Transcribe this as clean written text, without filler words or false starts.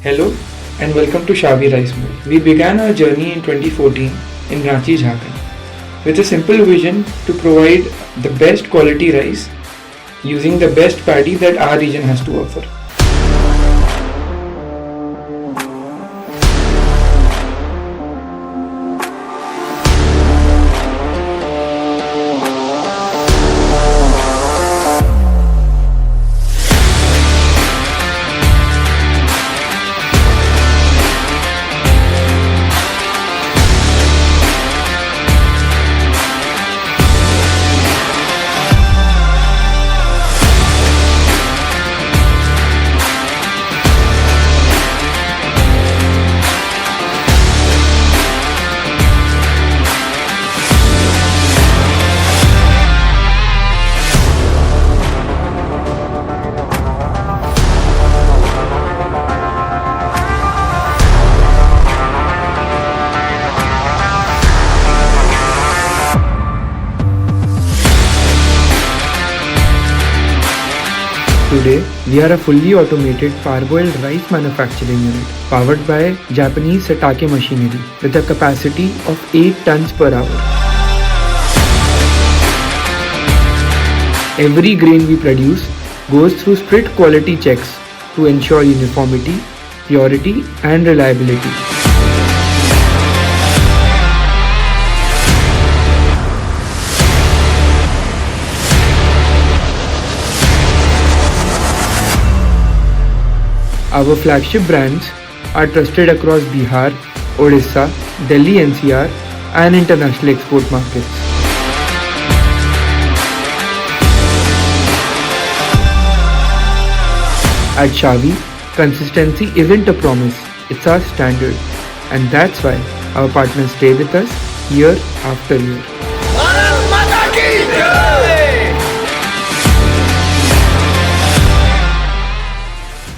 Hello and welcome to Sharvi Rice Mills. We began our journey in 2014 in Ranchi, Jharkhand with a simple vision to provide the best quality rice using the best paddy that our region has to offer. Today, we are a fully automated parboiled rice manufacturing unit powered by Japanese Setake machinery with a capacity of 8 tons per hour. Every grain we produce goes through strict quality checks to ensure uniformity, purity and reliability. Our flagship brands are trusted across Bihar, Odisha, Delhi NCR and international export markets. At Sharvi, consistency isn't a promise, it's our standard, and that's why our partners stay with us year after year.